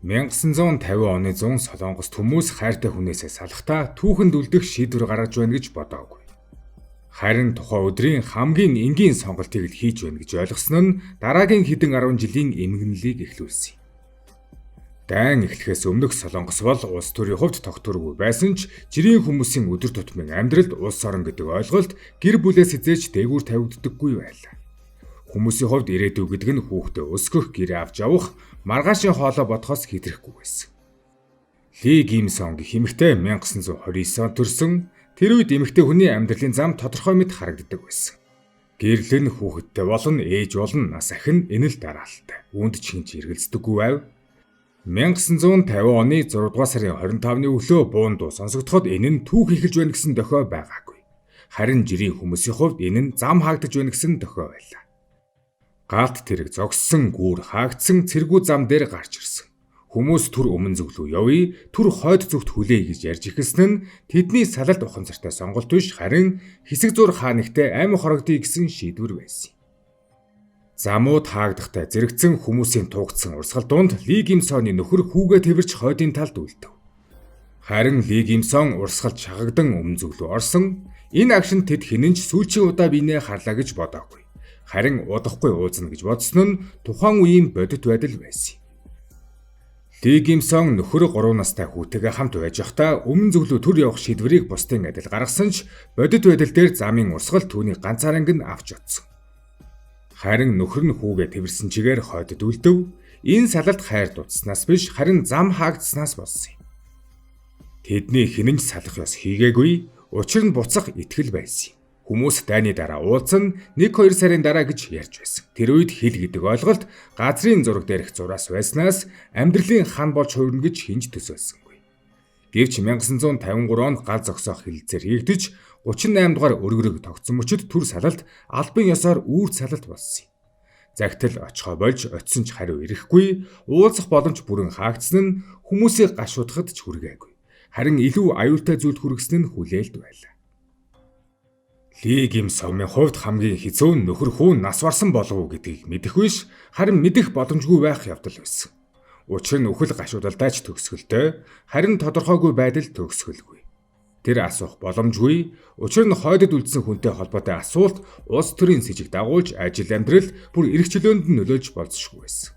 1950 оны 100 Солонгост хүмүүс хайртай хүнээсээ салахтаа түүхэнд үлдэх шийдвэр гаргаж байна гэж бодоогүй. Харин тухайн өдрийн хамгийн энгийн сонголтыг л хийж байна гэж ойлгосон нь дараагийн хэдэн 10 жилийн эмгэнэлийг эхлүүлсэн. Дайн эхлэхээс өмнөх Солонгос бол улс төрийн хувьд тогтворгүй байсан ч жирийн хүмүүсийн өдөр тутмын амьдралд улс орон гэдэг ойлголт гэр бүлээс хизээж дээгүүр тавигддаггүй байлаа. Хүмүүсийн хувьд ирээдүй гэдэг нь хүүхдээ өсгөх, гэрээ авч явах, маргаашийн хоолой бодохоос хэтрэхгүй байсан. Ли Гимсон гэх эмэгтэй 1929 онд төрсөн. Тэр үед эмэгтэй хүний амьдралын зам тодорхой мэт харагддаг байсан. Гэрэл нь хүүхэдтэй болон ээж болон нас ахин энэ л дараалттай. Үүнд ч хинч эргэлздэггүй байв. 1950 оны 6 дугаар сарын 25-ны өглөө буун дуу сонсогдоход энэ нь түүх эхэлж байна гэсэн дохио байгаагүй. Харин жирийн хүмүүсийн хувьд энэ нь зам хаагдаж байна гэсэн дохио байлаа. Галт тэрэг зогссон гүүр хаагдсан цэргүү зам дээр гарч ирсэн. Хүмүүс түр өмнө зүг рүү явъя, түр хойд зүгт хүлээе гэж ярьж эхэлсэн нь тэдний салалт ухамсартай сонголт биш, харин хэсэг зур хаанигтай амин хорогдъё гэсэн шийдвэр байсан. Замууд хаагдахтай зэрэгцэн хүмүүсийн туугдсан урсгал дунд Ли Гимсоны нөхөр хүүгээ тэрч хойдын талд үлдэв. Харин Ли Гимсон урсгалд шахагдан өмнө зүг рүү орсон. Энэ агшин тэд хинэнч сүүлчийн удаа бинээ харлаа гэж бодоогүй. Харин удахгүй уузна гэж бодсон нь тухайн үеийн бодит байдал байсан. Ли Гимсон нөхөр 3 настай хүүтэйгээ хамт байж байхдаа өмнө зөвлөө төр явах шийдвэрийг бусдын адил гаргасан ч бодит байдал дээр замын урсгал түүний ганцааранг нь авч утсан. Харин нөхөр нь хүүгээ тэрсэн чигээр хойдод үлдэв. Энэ салалт хайр дутснаас биш, харин зам хаагдснаас болсон юм. Тэдний хинэнч салах ёс хийгээгүй, учир нь буцах итгэл байсан. Хүмүүс дайны дараа уулзсан 1-2 сарын дараа гэж ярьж байсан. Тэр үед хил гэдэг ойлголт газрын зураг дээрх зураас байснаас амьдралын хан болж хувирна гэж хинж төсөөлсөнгүй. Гэвч 1953 онд гал зогсоох хэлэлцээр хийгдэж 38 дугаар өргөрөг тогтсон мөчид түр салалт албан ёсоор үүрт салалт болсон юм. Загтал очихоо болж очисон ч хариу ирэхгүй, уулзах боломж бүрэн хаагдсан нь хүмүүсийг гашуудахад ч хүргээгүй. Харин илүү аюултай зүйлд хүргэсэн нь хүлээлт байлаа. Ли Гимсоны хувьд хамгийн хэцүү нөхөр хүү нас барсан болов уу гэдгийг мэдэх биш, харин мэдэх боломжгүй байх явдал байсан. Учир нь үхэл гашуудалдаач төгсгөлтэй, харин тодорхойгүй байдал төгсгөлгүй. Тэр асуух боломжгүй, учир нь хойдод үлдсэн хүнтэй холбоотой асуулт улс төрийн сэжиг дагуулж ажил амьдрал бүр эрх чөлөөнд нь нөлөөлж болзошгүй байсан.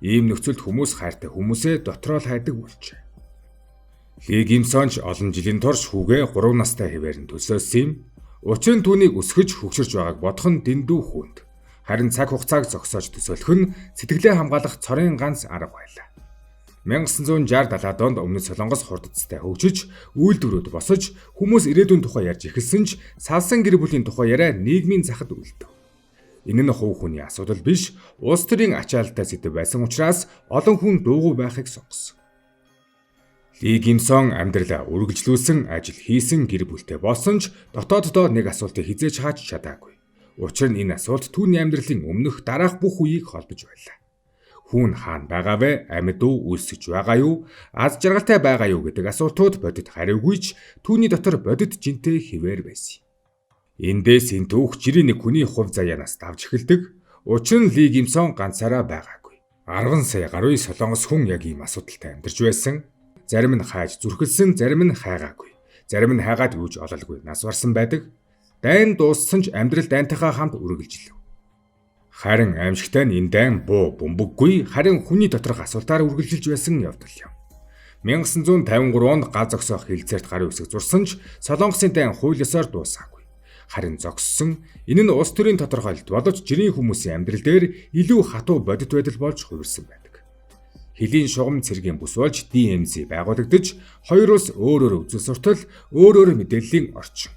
Ийм нөхцөлд хүмүүс хайртай хүмүүсээ дотроо л хайдаг болжээ. Ли Гимсон ч олон жилийн турш хүүгээ 3 настай хэвээр нь төсөөлсөн юм. Учир нь түүнийг өсгөж хөгшөрж байгааг бодох нь дэндүү хүнд. Харин цаг хугацааг зогсоож төсөөлөх нь сэтгэлээ хамгаалах цорын ганц арга байлаа. 1960-70 онд өмнөд Солонгос хурдцтай хөгжиж, үйлдвэрүүд босож, хүмүүс ирээдүйн тухай ярьж эхэлсэн ч салсан гэр бүлийн тухай яриа нийгмийн захад үлдэв. Энэ нь хувь хүний асуудал биш, улс төрийн ачаалттай сэдэв байсан учраас олон хүн дуугүй байхыг сонгосон. Ли Гимсон амьдралаа үргэлжлүүлсэн, ажил хийсэн, гэр бүлтэй болсон ч дотооддоо нэг асуултыг хизээж хааж чадаагүй. Учир нь энэ асуулт түүний амьдралын өмнөх дараах бүх үеийг холбож байлаа. Хүүн хаана байгаа вэ? Амьд уу, үлсэж байгаа юу? Аз жаргалтай байгаа юу гэдэг асуултууд бодит хариугүй ч түүний дотор бодит жинтэй хിവэр байсан. Эндээс энэ түүх жирийн нэг хүний хувь заяанаас давж эхэлдэг. Учир нь Ли Гимсон ганцаараа байгаагүй. 10 сая гаруй Солонгос хүн яг ийм асуудалтай амьдарч байсан. Зарим нь хайж зүрхэлсэн, зарим нь хайгаагүй. Зарим нь хайгаад юуж ололгүй нас барсан байдаг. Дайн дууссан ч амьдрал дайнтайхаа хамт үргэлжлэв. Харин аимшигтай нь энэ дайн буу бөмбөггүй, харин хүний доторх асуултаар үргэлжилж байсан явдал юм. 1953 онд гал зогсоох хэлцээрт гарын үсэг зурсан ч Солонгосын дайн хууль ёсоор дуусаагүй. Харин зогссон, энэ нь улс төрийн тодорхойлолт боловч жирийн хүмүүсийн амьдрал дээр илүү хатуу бодит байдал болж хувирсан байдаг. Хэлийн шугам цэргийн бүс болж DMZ байгуулагдаж, хоёр улс өөр үзэл суртал, өөр мэдээллийн орчин.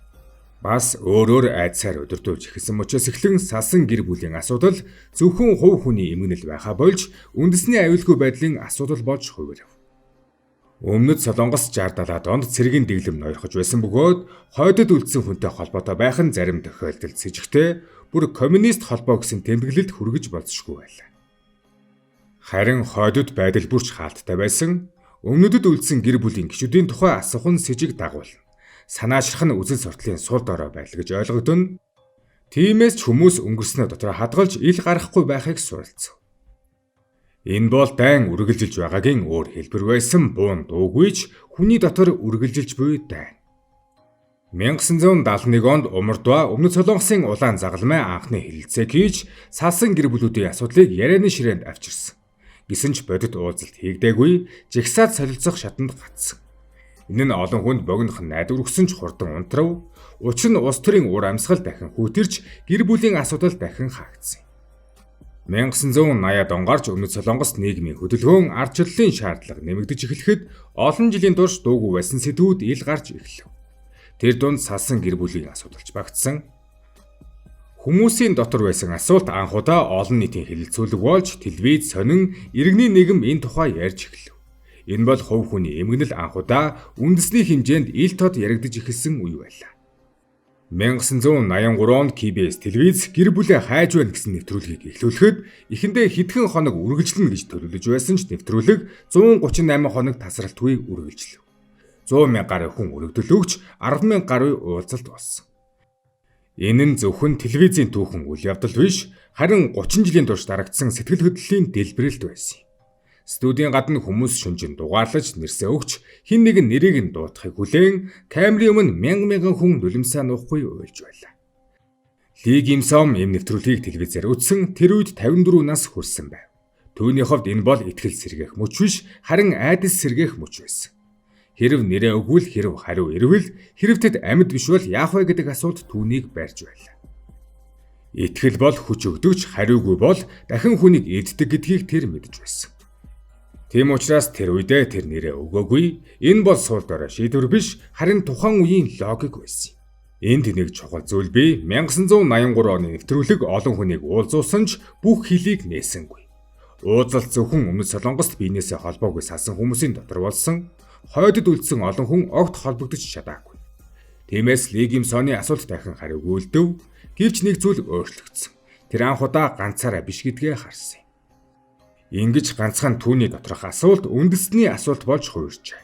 Бас өөр айдсаар өдөртөөж эхэлсэн мөчөөс эхлэн салсан гэр бүлийн асуудал зөвхөн хувь хүний эмгэнэл байхаа болж үндэсний аюулгүй байдлын асуудал болж хувирав. Өмнөд Солонгос 60-70 онд цэргийн дэглэм ноёрхож байсан бөгөөд хойдод үлдсэн хүнтэй холбоотой байх нь зарим тохиолдолд с ิจ гтэй бүр коммунист холбоо гэсэн тэмдэглэлд хүргэж болзошгүй байлаа. Харин хойдод байдал бүрч хаалттай байсан. Өмнөдөд үлдсэн гэр бүлийн гишүүдийн тухай асуух нь с ิจ дагуулна. Санаачрах нь үзэл суртлын сул дорой байл гэж ойлгогдно. Тиймээс ч хүмүүс өнгөрснөө дотроо хадгалж ил гарахгүй байхыг суралцав. Энэ бол дайн үргэлжилж байгаагийн өөр хэлбэр байсан буун дуугүйч хүний дотор үргэлжилж буй дайн. 1971 онд Умардва Өмнөд Солонгосын улаан загалмай анхны хэлэлцээг хийж салсан гэр бүлүүдийн асуудлыг ярианы ширээнд авчирсан. Гэсэн ч бодит уулзалт хийгдээгүй, жигсаал солилцох шатанд гацсан. Энэ нь олон хүнд богинох найдвар өгсөн ч хурдан унтрав. Учир нь улс төрийн уур амьсгал дахин хүүтэрч гэр бүлийн асуудал дахин хаагдсан. 1980-ад он гарч Өмнөд Солонгост нийгмийн хөдөлгөөн ардчлалын шаардлага нэмэгдэж эхлэхэд олон жилийн турш дуугүй байсан сэдвүүд ил гарч эхлэв. Тэр дунд салсан гэр бүлийн асуудалч багтсан. Хүмүүсийн дотор байсан асуулт анхудаа олон нийтийн хэлэлцүүлэг болж телевиз сонин иргэний нийгэм энэ тухай ярьж эхлэв. Энэ бол хувь хүний эмгэнэл анхудаа үндэсний хэмжээнд ил тод яригдж эхэлсэн үе байлаа. 1983 онд KBS телевиз гэр бүлээ хайж байна гэсэн нэвтрүүлгийг эхлүүлэхэд эхэндээ хэдхэн хоног үргэлжлэнэ гэж төлөвлөж байсан ч нэвтрүүлэг 138 хоног тасралтгүй үргэлжлэв. 100,000 гаруй хүн өргөдөл өгч 10,000 гаруй уулзалт болсон. Энэ нь зөвхөн телевизийн түүхэн үйл явдал биш, харин 30 жилийн турш дарагдсан сэтгэл хөдлөлийн дэлбэрэлт байсан юм. Студийн гадна хүмүүс шүнжин дугаарлаж нэрсээ өгч хин нэгэн нэрийг нь дуудахыг хүлээн камерын өмнө мянган хүн нулимсаа нуухгүй уйлж байлаа. Ли Ким Сом ийм нэвтрүүлгийг телевизээр үзсэн тэр үед 54 нас хүрсэн байв. Түүний хувьд энэ бол итгэл сэргээх мөч биш, харин айдас сэргээх мөч байсан. Хэрв нэрээ өгвөл хэрв хариу ирвэл хэрв тэд амьд биш бол яах вэ гэдэг асуулт түүнийг барьж байлаа. Итгэл бол хүч өгдөгч, хариугүй бол дахин хүнийг эддэг гэдгийг тэр мэдж байсан. Тийм учраас тэр үедээ тэр нэрээ өгөөгүй. Энэ бол суул дорой шийдвэр биш, харин тухайн үеийн логик байсан. Энд нэг чухал зүйл бий. 1983 оны нэвтрүүлэг олон хүнийг уулзуулсан ч бүх хилийг нээсэнгүй. Уулзалт зөвхөн Өмнөд Солонгост биенээсээ холбоогүй салсан хүмүүсийн дотор болсон. Хойдод үлдсэн олон хүн огт холбогдож чадаагүй. Тиймээс Ли Ким Соны асуулт дахин хариугүй үлдэв. Гэвч нэг зүйл өөрчлөгдсөн. Тэр анхудаа ганцаараа биш гэдгээ харсан. Ингэж ганцхан түүний доторх асуулт үндэсний асуулт болж хувирчээ.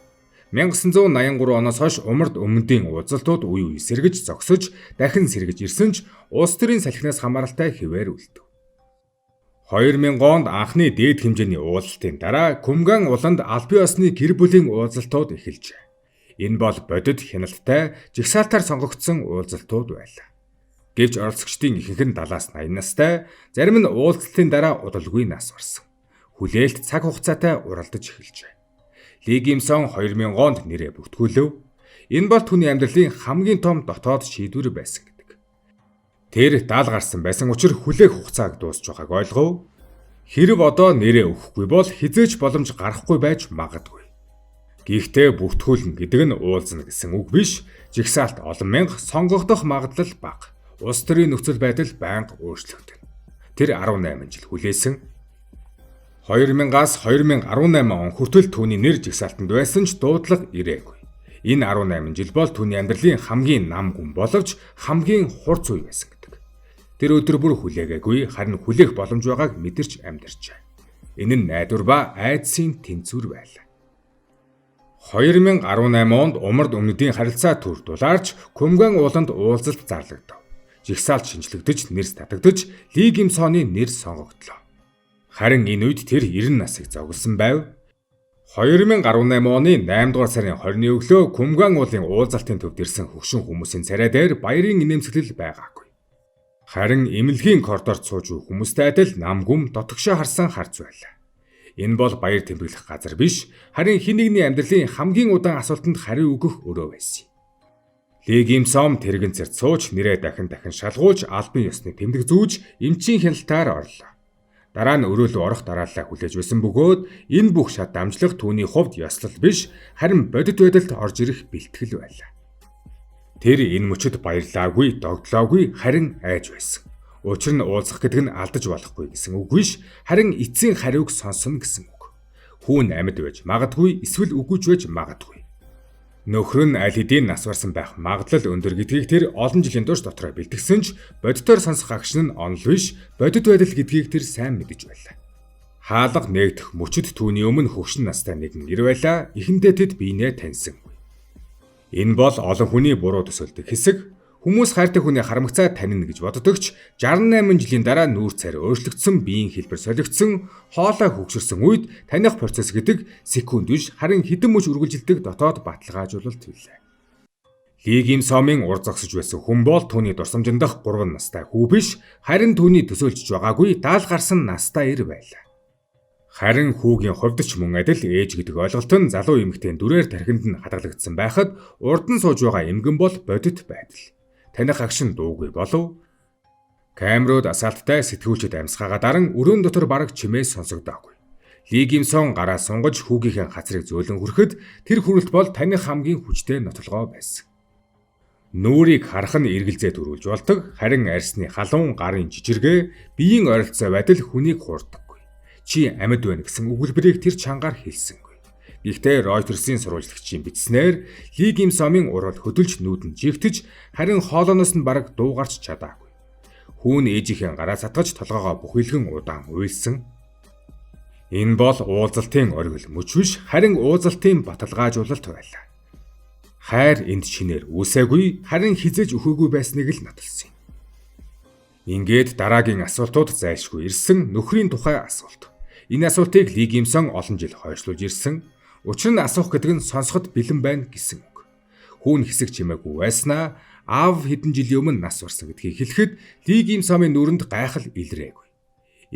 1983 оноос хойш Умард өмнөдийн уулзалтууд үе үе сэргэж зогсож дахин сэргэж ирсэн ч улс төрийн салхинаас хамааралтай хэвээр үлдэв. 2000 онд анхны дээд хэмжээний уулзалтын дараа Кумган уланд албан ёсны гэр бүлийн уулзалтууд эхэлжээ. Энэ бол бодит хяналттай жигсаалтаар сонгогдсон уулзалтууд байлаа. Гэвч оролцогчдын ихэнх нь 70-80 настай, зарим нь уулзалтын дараа удалгүй нас барсан. Хүлээлт цаг хугацаатай уралдаж эхэлжээ. Ли Ким Сон 2000 онд нэрээ бүртгүүлв. Энэ бол түүний амьдралын хамгийн том дотоод шийдвэр байсан гэдэг. Тэр даал гарсан байсан учраас хүлээх хугацааг дуусч байгааг ойлгов. Хэрв одоо нэрээ өгөхгүй бол хизээч боломж гарахгүй байж магадгүй. Гэхдээ бүртгүүлнэ гэдэг нь уулзна гэсэн үг биш. Жигсаалт олон мянга, сонгогдох магадлал бага. Улс төрийн нөхцөл байдал байнга өөрчлөгдөнө. Тэр 18 жил хүлээсэн. 2000-аас 2018 он хүртэл түүний нэр жигсаалтанд байсан ч дуудлага ирээгүй. Энэ 18 жил бол түүний амьдралын хамгийн нам гүн боловч хамгийн хурц үе байсан гэдэг. Тэр өдөр бүр хүлээгээгүй, харин хүлээх боломж байгааг мэдэрч амьдарчээ. Энэ нь найдвар ба айдсын тэнцвэр байлаа. 2018 онд Умард өмнөдийн харилцаа төр дулаарч Кумган ууланд уулзалт зарлагдав. Жигсаалт шинжлэгдэж, нэрс татагдж, Ли Ким Соны нэр сонгогдлоо. Харин энэ үед тэр 90 насыг зогссон байв. 2018 оны 8 дугаар сарын 20-ны өглөө Кумган уулын уулзалтын төвд ирсэн хөгшин хүмүүсийн царай дээр баярын инээмсэглэл байгаагүй. Харин эмнэлгийн коридорт сууж буй хүмүүстэй адил нам гүм дотгошоо харсан харц байлаа. Энэ бол баяр тэмдэглэх газар биш, харин хэн нэгний амьдралын хамгийн удаан асуултанд хариу өгөх өрөө байсан. Ли Ким Сом тэрэгэн цэрт сууж нэрээ дахин шалгуулж албан ёсны тэмдэг зүүж эмчийн хяналтаар орлоо. Дараа нь өрөөлөө орох дараалал хүлээж байсан бөгөөд энэ бүх шат дамжлах түүний хувьд ёслол биш, харин бодит байдалд орж ирэх бэлтгэл байлаа. Тэр энэ мөчөд баярлаагүй, догдлоогүй, харин айж байсан. Учир нь уулзах гэдэг нь алдаж болохгүй гэсэн үг биш, харин эцсийн хариуг сонсно гэсэн үг. Хүүн амьд байж магадгүй, эсвэл үгүйч байж магадгүй. Нөхөр нь аль хэдийн нас барсан байх магадлал өндөр гэдгийг тэр олон жилийн турш дотроо бэлтгэсэн ч бодитоор сонсох агшин нь онол биш, бодит байдал гэдгийг тэр сайн мэдэж байлаа. Хаалга нээгдэх мөчөд түүний өмнө хөгшин настай нэгэн ир байлаа. Эхэндээ тэд биенээ таньсан. Энэ бол олон хүний буруу төсөөлдөг хэсэг. Хүмүүс хайртай хүний харамгцаа танина гэж боддогч 68 жилийн дараа нүүр царай өөрчлөгдсөн, биеийн хэлбэр солигдсон, хоолой хөгжирсэн үед таних процесс гэдэг секунд биш харин хэдэн мөч үргэлжилдэг дотоод баталгаажуулалт билээ. Ли Ким Сомын ур зогсож байсан хүн бол түүний дурсамжинд дах 3 настай хүү биш, харин түүний төсөөлж байгаагүй даал гарсан настай эр байлаа. Харин хүүгийн хувьд ч мөн адил ээж гэдэг ойлголт нь залуу эмэгтэйн дүрээр тархинд нь хадгалагдсан байхад урд нь сууж байгаа эмгэн бол бодит байдал. Таних агшин дуугүй болов. Камерууд асаалттай сэтгүүлчд амьсгаагаа даран өрөөнд дотор бараг чимээ сонсогдоогүй. Ли Ким Сон гараа сунгаж хүүгийнхээ газрыг зөөлөн хүрэхэд тэр хүрэлт бол таних хамгийн хүчтэй нотолгоо байсан. Нүрийг харах нь эргэлзээ төрүүлж болдог, харин арьсны халуун гарын жижиргээ биеийн ойролцоо байдал хүнийг хуурдаггүй. Чи амьд байна гэсэн өгүүлбэрийг тэр чангаар хэлсэнгүй. Гэхдээ Reuters-ийн сурвалжлагчийн бичснээр Ли Ким Сомын урал хөдөлж нүүдэн жигтэж, харин хоолооноос нь бараг дуугарч чадаагүй. Хүүн ээжийнхээ гараа сатгаж толгоогоо бүхэлгэн удаан уйлсан. Энэ бол уулзалтын оргил мөч биш, харин уулзалтын баталгаажуулалт байлаа. Хайр энд шинээр үүсээгүй, харин хизээж өхөөгүй байсныг л нотолсон юм. Ингээд дараагийн асуултууд зайлшгүй ирсэн нөхрийн тухай асуулт. Энэ асуултыг Ли Ким Сон олон жил хойшлуулж ирсэн. Учир нь асуух гэдэг нь сонсоход бэлэн байна гэсэн үг. Хүүн хэсэг чимээгүй байснаа аав хэдэн жилийн өмнө нас барсан гэдгийг хэлэхэд Ли Ким Сомын нүрэнд гайхал илрээгүй.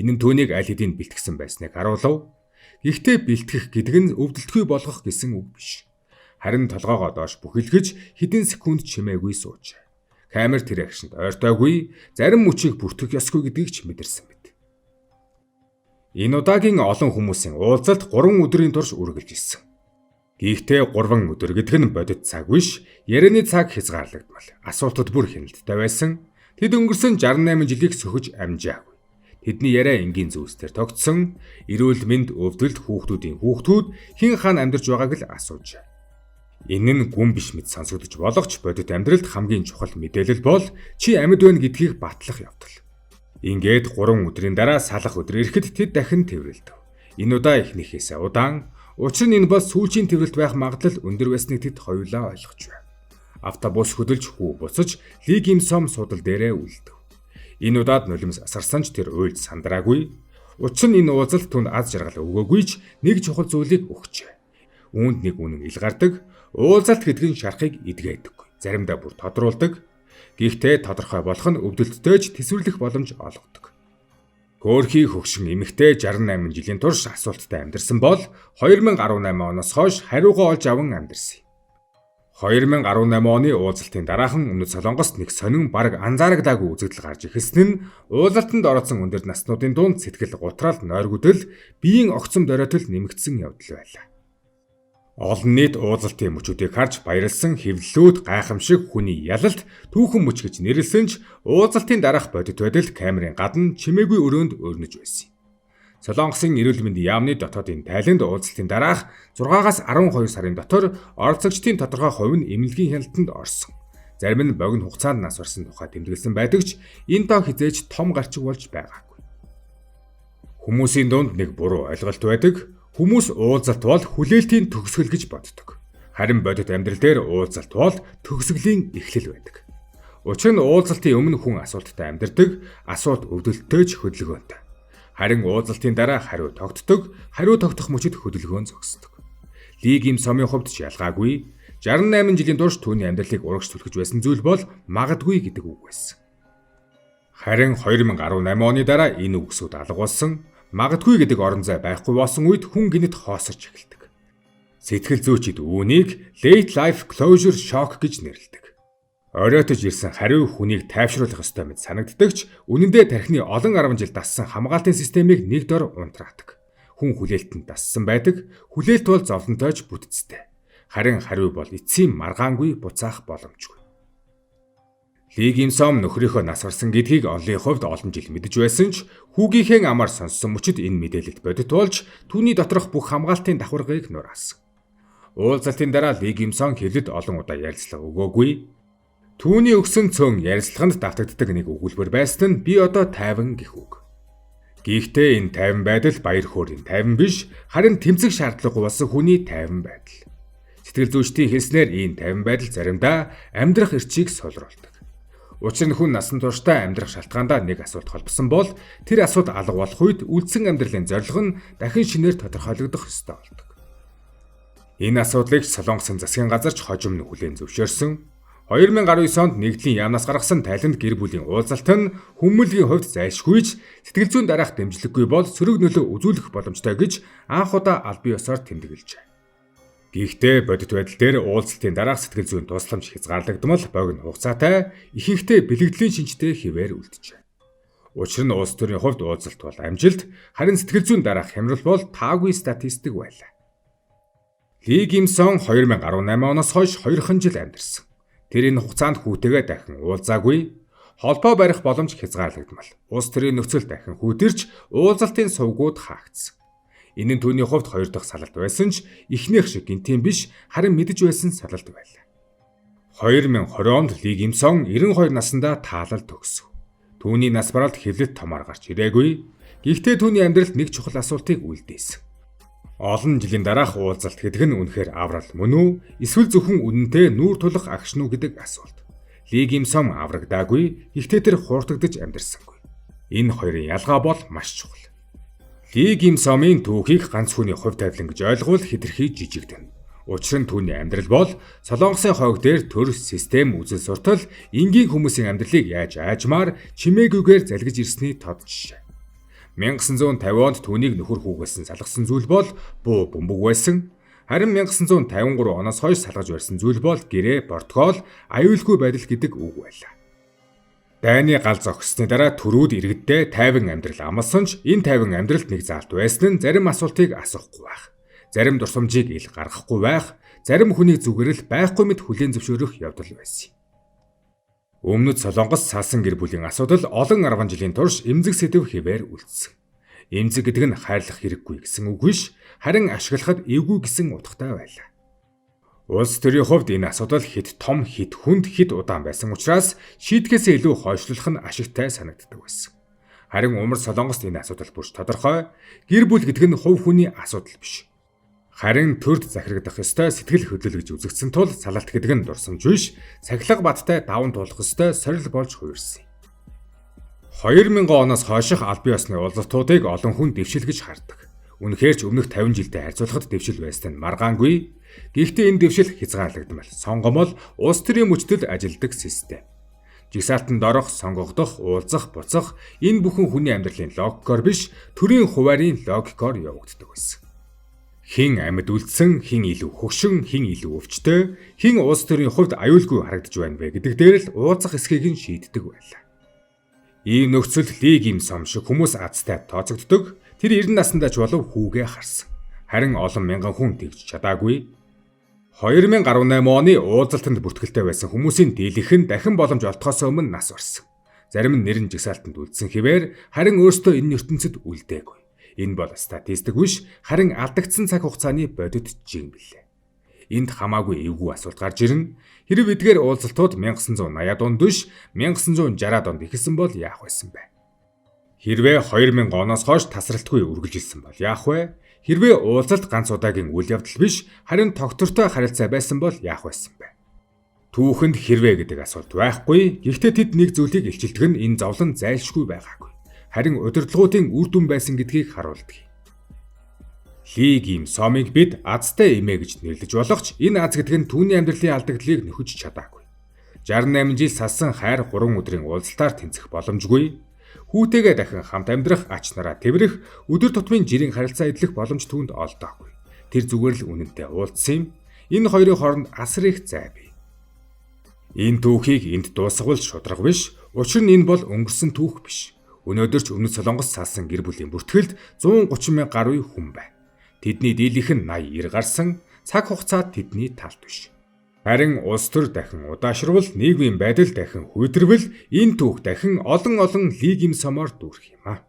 Энэ нь түүнийг аль хэдийн бэлтгэсэн байсныг харуулв. Гэхдээ бэлтгэх гэдэг нь өвдөлтгүй болгох гэсэн үг биш. Харин толгоогоо доош бүхэлгэж хэдэн секунд чимээгүй сууж. Камер тэр агшинд ойртойгүй, зарим мөчийг бүртгэх ёсгүй гэдгийг ч мэдэрсэн мэт. Энэ удаагийн олон хүмүүсийн уулзалт 3 өдрийн турш үргэлж ирсэн. Гэхдээ 3 өдөр гэдэг нь бодит цаг биш, ярианы цаг хязгаарлагдмал. Асуултууд бүр хяналттай байсан. Тэд өнгөрсөн 68 жилийг сөхөж амжаагүй. Тэдний яриа энгийн зүйлсээр тогтсон, эрүүл мэнд, өвдөлт, хүүхдүүдийн хүүхдүүд хэн хаана амьдарч байгааг л асууж. Энэ нь гүн биш мэт сонсогдож болохч бодит амьдралд хамгийн чухал мэдээлэл бол чи амьд байна гэдгийг батлах явдал. Ингээд 3 өдрийн дараа салах өдөр ирэхэд тэд дахин тэврэлдэв. Энэ удаа эхнийхээсээ удаан, учир нь энэ бол сүүлийн тэврэлт байх магадлал өндөр байсныг тэд хоёулаа ойлгож байна. Автобус хөдөлж хүү буцаж Ли Ким Сом судал дээрээ үлдэв. Энэ удаад нулимс асарсан ч тэр уйлж сандраагүй. Учир нь энэ уулзалт түнд аз жаргал өгөөгүй ч нэг чухал зүйлийг өгчээ. Үүнд нэг үнэн ил гардаг. Уулзалт гэдэг нь шарахыг эдгээдэггүй. Заримдаа бүр тодруулдаг. Гэхдээ тодорхой болох нь өвдөлттэйж тэсвэрлэх боломж олгодог. Хөөрхий хөгшин эмэгтэй 68 жилийн турш асуулттай амьдарсан бол 2018 оноос хойш хариугаа олж аван амьдарсан. 2018 оны уулзалтын дараахан Өмнөд Солонгост нэг сонин бараг анзаарагдаагүй үзэгдэл гарч ирсэн нь уулзалтанд оролцсон өндөр наснуудын дунд сэтгэл гутрал, нойргөдөл, биеийн огцом доройтол нэмэгдсэн явдал байлаа. Олон нийт уулзалтын мөчүүдийг харж баярлсан, хэвлэлүүд, гайхамшиг, хүний ялалт, түүхэн мөч гэж нэрлсэн ч уулзалтын дараах бодит байдал камерын гадна чимээгүй өрөөнд өрнөж байсан юм. Солонгосын эрүүл мэндийн яамны дотоодын тайланд уулзалтын дараах 6-аас 12 сарын дотор оролцогчдын тодорхой хувь нь эмнэлгийн хяналтанд орсон. Зарим нь богино хугацаанд нас барсан тухай тэмдэглэсэн байдаг ч энэ тоо хизээж том гарчиг болж байгаагүй. Хүмүүсийн дунд нэг буруу ойлголт байдаг. Хүмүүс уулзалт бол хүлээлтийн төгсгөл гэж боддог. Харин бодит амьдрал дээр уулзалт бол төгсгөлийн эхлэл байдаг. Учир нь уулзалтын өмнө хүн асуулттай амьдардаг, асуулт өвдөлттэй ч хөдөлгөөнтэй. Харин уулзалтын дараа хариу тогтдог, хариу тогтох мөчөд хөдөлгөөн зогсдог. Ли Ким Сомын хувьд ч ялгаагүй. 68 жилийн турш түүний амьдралыг урагш түлхэж байсан зүйл бол магадгүй гэдэг үг байсан. Харин 2018 оны дараа энэ үгсүүд алга болсон. Магадгүй гэдэг орон зай байхгүй болсон үед хүн гинэт хоосож эхэлдэг. Сэтгэл зүйчид үүнийг late life closure shock гэж нэрлэдэг. Оройтож ирсэн хариу хүнийг тайвшруулах ёстой мэт санагддаг ч үнэн дээр тархины олон 10 жил дассан хамгаалтын системийг нэг дор унтраадаг. Хүн хүлээлтэнд дассан байдаг. Хүлээлт бол зовлонтойч бүтцтэй. Харин хариу бол эцсийн маргаангүй буцаах боломжгүй. Ли Ким Сом нөхрийнхөө нас барсан гэдгийг онлын хувьд олон жил мэдэж байсан ч хүүгийнхээ амаар сонссон мөчид энэ мэдээлэлд бодит болж түүний доторх бүх хамгаалтын давхаргыг нураасан. Уулзалтын дараа Ли Ким Сон хэвлэлд олон удаа ярилцлага өгөөгүй. Түүний өгсөн цөөн ярилцлаганд давтагддаг нэг өгүүлбэр байсан нь би одоо тайван гэх үг. Гэхдээ энэ тайван байдал баяр хөөрийн тайван биш, харин тэмцэх шаардлагагүй болсон хүний тайван байдал. Сэтгэл зүйчдийн хэлснээр энэ тайван байдал заримдаа амьдрах эрчийг солиулдаг. Учир нь хүн насан туршдаа амьдрах шалтгаандаа нэг асуулт холбосон бол тэр асуудал алга болох үед үлдсэн амьдралын зорилго нь дахин шинээр тодорхойлогдох ёстой болдог. Энэ асуудлыг Солонгосын засгийн газар ч хожим хүлээн зөвшөөрсөн. 2019 онд нэгдлийн яамнаас гаргасан тайланд гэр бүлийн уулзалт нь хүмүүнлэгийн хувьд зайлшгүйж сэтгэл зүйн дараах дэмжлэггүй бол сөрөг нөлөө үзүүлэх боломжтой гэж анх удаа аль бие усаар тэмдэглэжээ. Гэхдээ бодит байдал дээр уулзалтын дараах сэтгэл зүйн тусламж хязгаарлагдмал богино хугацаатай ихэнхдээ бэлэгдлийн шинжтэй хэвээр үлджээ. Учир нь улс төрийн хувьд уулзалт бол амжилт, харин сэтгэл зүйн дараах хямрал бол таагүй статистик байлаа. Ли Гимсон 2018 оноос хойш 2хан жил амьдарсан. Тэр энэ хугацаанд хүүтэйгээ дахин уулзаагүй, холбоо барих боломж хязгаарлагдмал. Улс төрийн нөхцөл дахин хүүтэрч уулзалтын сувгууд хаагдсан. Энэ нь түүний хувьд 2 дахь салалт байсан ч эхнийх шиг гинтийн биш, харин мэдэж байсан салалт байлаа. 2020 онд Ли Гимсон 92 наснда таалал төгсөв. Түүний нас баралт хэвлэлд томоор гарч ирээгүй. Гэхдээ түүний амьдралд нэг чухал асуултыг үлдээсэн. Олон жилийн дараах уулзалт гэдэг нь үнэхээр аврал мөн үү? Эсвэл зөвхөн үнэнтэй нүүр тулах агш нү гэдэг асуулт. Ли Гимсон аврагдаагүй, гэхдээ тэр хууртагдж амьдарсангүй. Энэ хоёрын ялгаа бол маш чухал. Ли Гимсомын түүхийг ганц хүний хувь тавилан гэж ойлгуул хэтэрхий жижигдэнэ. Учир нь түүний амьдрал бол Солонгосын хойг дээр төр систем үзэл суртал энгийн хүмүүсийн амьдралыг яаж аажмаар чимээгүйгээр залгиж ирсний тод жишээ. 1950 онд түүнийг нөхөр хүүгээс салгасан зүйл бол буу бөмбөг байсан. Харин 1953 оноос хойш салгаж барьсан зүйл бол гэрээ, портфоль, аюулгүй байдал гэдэг үг байлаа. Дайны гал зогссны дараа төрүүд иргэддээ тайван амьдрал амласан ч энэ тайван амьдралд нэг заалт байсан нь зарим асуултыг асуухгүй байх. Зарим дурсамжийг ил гаргахгүй байх, зарим хүнийг зүгээрэл байхгүй мэд хүлээн зөвшөөрөх явдал байсан. Өмнөд Солонгос салсан гэр бүлийн асуудал олон 10 жилийн турш эмзэг сэдэв хэвээр үлдсэн. Эмзэг гэдэг нь хайрлах хэрэггүй гэсэн үг биш, харин ашиглахад эвгүй гэсэн утгатай байлаа. Улс төрийн хувьд энэ асуудал хэд том, хэд хүнд, хэд удаан байсан учраас шийдэхээсээ илүү хойшлуулах нь ашигтай санагддаг байсан. Харин Умар Солонгост энэ асуудал бүрч тодорхой. Гэр бүл гэдэг нь хувь хүний асуудал биш. Харин төрд захирагдах ёстой сэтгэл хөдлөл гэж үзэгдсэн тул салалт гэдэг нь дурсамж биш, сахилга баттай даван туулах ёстой сорил болж хувирсан. 2000 оноос хойших аль бие усны уулзалтуудыг олон хүн дэвшилгэж хардаг. Үнэхээр ч өмнөх 50 жилдээ харьцуулахад дэвшил байсан нь маргаангүй. Гэхдээ энэ дэвшил хязгаарлагдмал. Сонгомол улс төрийн мөчтөд ажилдаг систем. Жигсаалтанд орох, сонгогдох, уулзах, буцах энэ бүхэн хүний амьдралын логикоор биш, төрийн хуваарийн логикоор явагддаг байсан. Хин амьд үлдсэн, хин илүү хөгшин, хин илүү өвчтөй, хин улс төрийн хувьд аюулгүй харагдаж байна вэ гэдэг дээр л уулзах эсхийг нь шийддэг байлаа. Ийм нөхцөл Ли Гимсон шиг хүмүүс азтай тооцогддог. Тэр 90 наснда ч болов хүүгээ харсан. Харин олон мянган хүн тэгж чадаагүй. 2018 оны уулзалтанд бүртгэлтэй байсан хүмүүсийн дийлэнх нь дахин боломж олдохоос өмнө нас барсан. Зарим нь нэрэн жигсаалтанд үлдсэн хэвээр харин өөрсдөө энэ ертөнцид үлдээгүй. Энэ бол статистик биш, харин алдагдсан цаг хугацааны бодит жин билээ. Энд хамаагүй эвгүй асуулт гарч ирнэ. Хэрэв эдгээр уулзалтууд 1980-ад онд биш, 1960-ад онд эхэлсэн бол яах байсан бэ? Хэрвээ 2000 оноос хойш тасралтгүй үргэлжилсэн бол яах вэ? Хэрвээ уулзалт ганц удаагийн үйл явдал биш, харин тогтвортой харилцаа байсан бол яах байсан бэ? Түүхэнд хэрвээ гэдэг асуулт байхгүй. Гэхдээ тэд нэг зүйлийг илчилдэг нь энэ зовлон зайлшгүй байгаагүй. Харин удирдлагуудын үр дүн байсан гэдгийг харуулдаг. Ли Гимсомыг бид азтай эмээ гэж нэрлэж болох ч энэ аз гэдэг нь түүний амьдралын алдагдлыг нөхөж чадаагүй. 68 жил салсан хайр 3 өдрийн уулзалтаар тэнцэх боломжгүй. Хүүтэйгээ дахин хамт амьдрах, ач нараа тэврэх, өдөр тутмын жирийн харилцаа эдлэх боломж түүнд олдоогүй. Тэр зүгээр л үнэнтэй уулзсан юм. Энэ хоёрын хооронд асар их зай бий. Энэ түүхийг энд дуусгавал шударга биш. Учир нь энэ бол өнгөрсөн түүх биш. Өнөөдөр ч Өмнөд Солонгос салсан гэр бүлийн бүртгэлд 130 мянга гаруй хүн байна. Тэдний дийлэнх нь 80-90 гарсан, цаг хугацаа тэдний талд биш. Харин улс төр дахин удаашрвал, нийгмийн байдал дахин хүйдрвэл энэ түүх дахин олон Ли Гимсомоор дүүрэх юм аа.